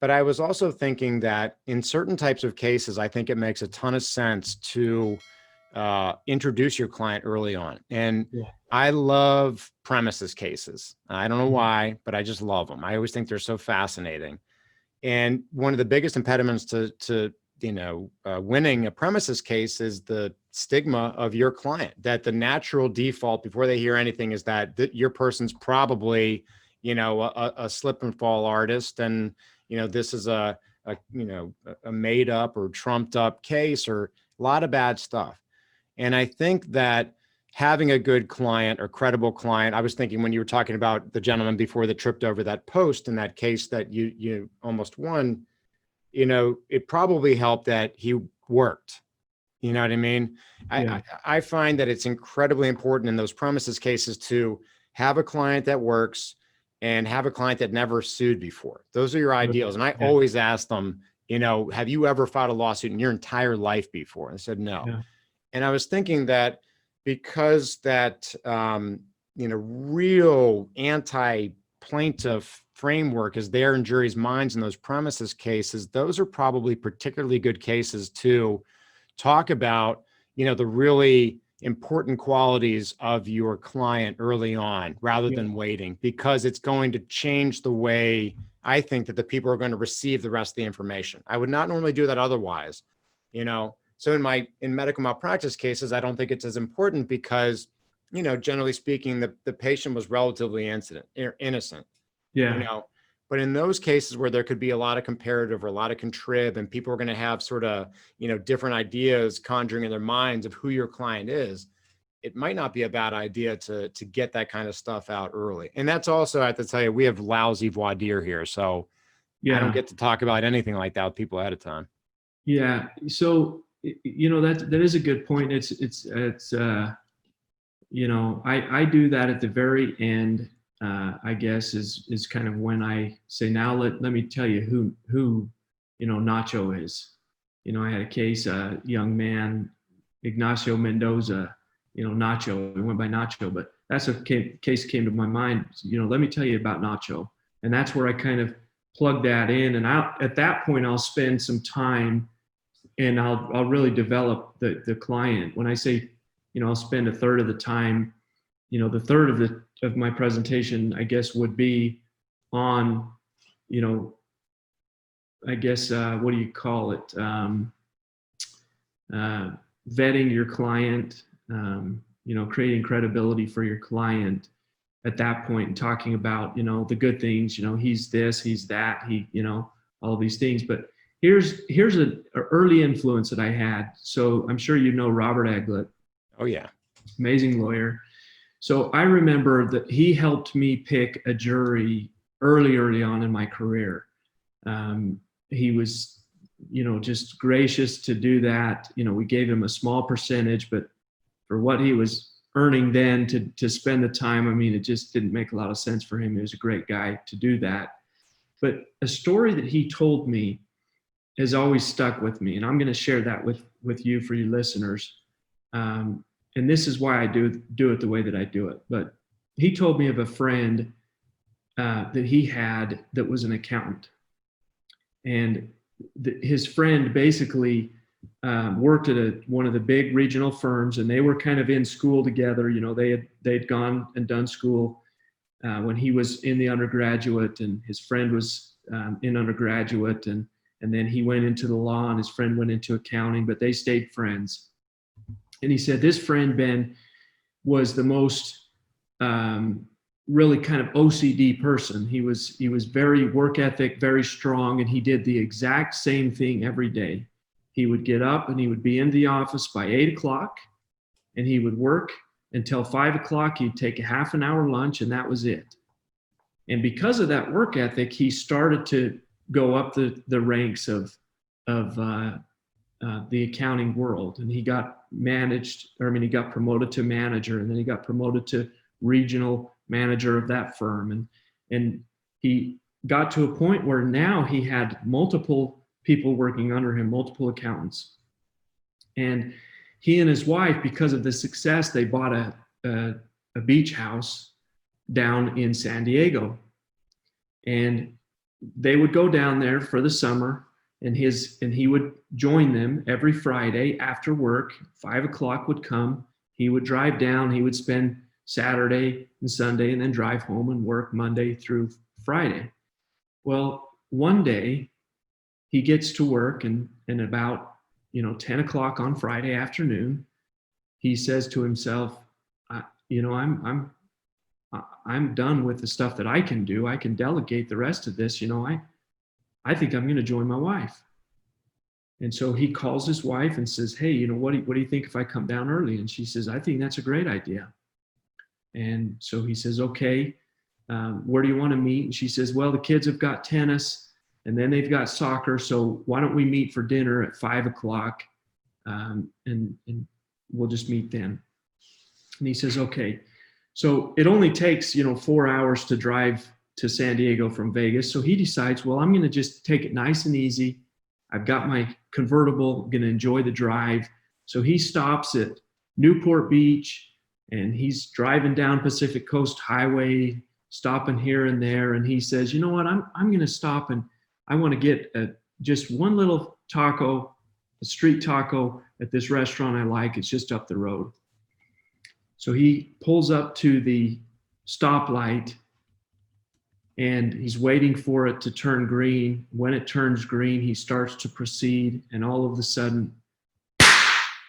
But I was also thinking that in certain types of cases, I think it makes a ton of sense to introduce your client early on. And Yeah. I love premises cases. I don't know Mhm. why, but I just love them. I always think they're so fascinating. And one of the biggest impediments to winning a premises case is the stigma of your client, that the natural default before they hear anything is that your person's probably, a slip and fall artist. And, this is a made up or trumped up case or a lot of bad stuff. And I think that having a good client or credible client, I was thinking when you were talking about the gentleman before that tripped over that post in that case that you almost won, it probably helped that he worked. You know what I mean? Yeah. I find that it's incredibly important in those premises cases to have a client that works and have a client that never sued before. Those are your ideals. And I Yeah. always ask them, have you ever filed a lawsuit in your entire life before? And I said, no. Yeah. And I was thinking that because that, real anti-plaintiff framework is there in juries' minds in those premises cases, those are probably particularly good cases to talk about, the really important qualities of your client early on rather Yeah. than waiting, because it's going to change the way I think that the people are going to receive the rest of the information. I would not normally do that otherwise, So in medical malpractice cases, I don't think it's as important because, generally speaking, the patient was relatively innocent, you Yeah. know. But in those cases where there could be a lot of comparative or a lot of contrib and people are going to have sort of, different ideas conjuring in their minds of who your client is, it might not be a bad idea to get that kind of stuff out early. And that's also, I have to tell you, we have lousy voir dire here. So I don't Yeah. get to talk about anything like that with people ahead of time. Yeah. So, that is a good point. I do that at the very end. I guess is kind of when I say, now let me tell you who Nacho is. I had a case, a young man, Ignacio Mendoza, Nacho. He went by Nacho, but that's a case came to my mind. Let me tell you about Nacho, and that's where I kind of plug that in. And at that point, I'll spend some time, and I'll really develop the client. When I say, I'll spend a third of the time, the third of my presentation, I guess, would be on, I guess, what do you call it? Vetting your client, creating credibility for your client at that point, and talking about, the good things, he's this, he's that, all these things. But here's an early influence that I had. So I'm sure Robert Eglett. Oh yeah. Amazing lawyer. So I remember that he helped me pick a jury early on in my career. He was, just gracious to do that. We gave him a small percentage, but for what he was earning then to spend the time, it just didn't make a lot of sense for him. He was a great guy to do that. But a story that he told me has always stuck with me, and I'm going to share that with you for you listeners. And this is why I do it the way that I do it. But he told me of a friend that he had that was an accountant. And his friend basically worked at one of the big regional firms, and they were kind of in school together. They'd gone and done school when he was in the undergraduate, and his friend was in undergraduate, and then he went into the law, and his friend went into accounting, but they stayed friends. And he said this friend, Ben, was the most really kind of OCD person. He was very work ethic, very strong, and he did the exact same thing every day. He would get up and he would be in the office by 8 o'clock, and he would work until 5 o'clock. He'd take a half an hour lunch, and that was it. And because of that work ethic, he started to go up the ranks of the accounting world, and he got he got promoted to manager, and then he got promoted to regional manager of that firm, and he got to a point where now he had multiple people working under him, multiple accountants. And he and his wife, because of the success, they bought a beach house down in San Diego. And they would go down there for the summer, and he would join them every Friday after work. 5 o'clock would come. He would drive down. He would spend Saturday and Sunday and then drive home and work Monday through Friday. Well, one day he gets to work, and about 10 o'clock on Friday afternoon, he says to himself, I'm done with the stuff that I can do. I can delegate the rest of this. I think I'm going to join my wife. And so he calls his wife and says, hey, what do you think if I come down early? And she says, I think that's a great idea. And so he says, okay, where do you want to meet? And she says, well, the kids have got tennis and then they've got soccer. So why don't we meet for dinner at 5 o'clock? And we'll just meet then. And he says, okay. So it only takes, 4 hours to drive to San Diego from Vegas. So he decides, well, I'm going to just take it nice and easy. I've got my convertible, going to enjoy the drive. So he stops at Newport Beach and he's driving down Pacific Coast Highway, stopping here and there. And he says, you know what, I'm going to stop and I want to get just one little taco, a street taco at this restaurant I like. It's just up the road. So he pulls up to the stoplight and he's waiting for it to turn green. When it turns green, he starts to proceed, and all of a sudden,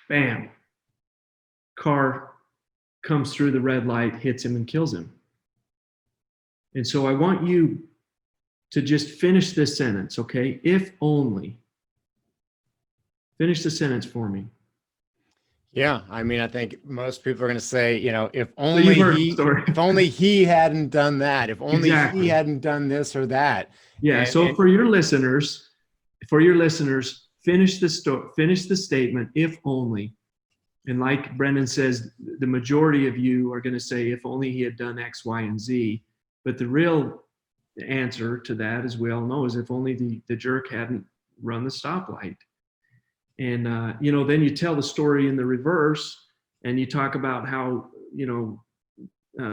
bam, car comes through the red light, hits him and kills him. And so I want you to just finish this sentence, okay? If only. Finish the sentence for me. Yeah, I mean, I think most people are going to say, if only if only he hadn't done that, if only he hadn't done this or that. Yeah. So for your listeners, finish the statement, if only. And like Brendan says, the majority of you are going to say, if only he had done X, Y, and Z. But the real answer to that, as we all know, is if only the jerk hadn't run the stoplight. And, then you tell the story in the reverse and you talk about how,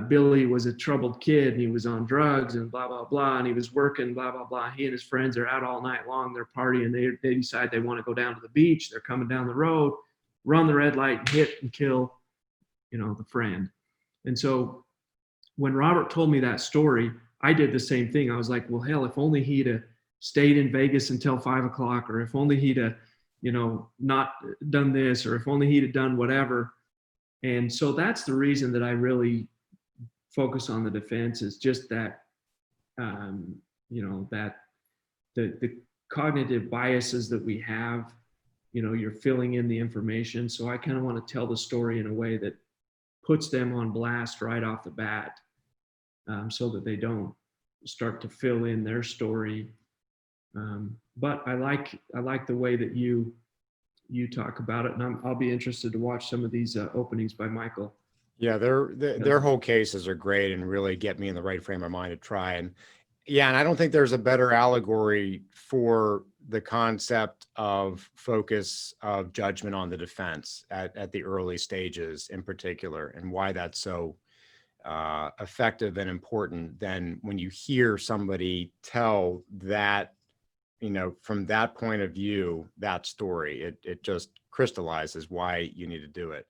Billy was a troubled kid and he was on drugs and blah, blah, blah. And he was working, blah, blah, blah. He and his friends are out all night long. They're partying. They decide they want to go down to the beach. They're coming down the road, run the red light, hit and kill, the friend. And so when Robert told me that story, I did the same thing. I was like, well, hell, if only he'd stayed in Vegas until 5 o'clock, or if only he'd not done this, or if only he'd have done whatever. And so that's the reason that I really focus on the defense, is just that, that the cognitive biases that we have, you're filling in the information. So I kind of want to tell the story in a way that puts them on blast right off the bat, so that they don't start to fill in their story. But I like the way that you talk about it, and I'll be interested to watch some of these openings by Michael. Yeah, their whole cases are great and really get me in the right frame of mind to try. And I don't think there's a better allegory for the concept of focus of judgment on the defense at the early stages in particular, and why that's so effective and important than when you hear somebody tell that, from that point of view, that story. It just crystallizes why you need to do it.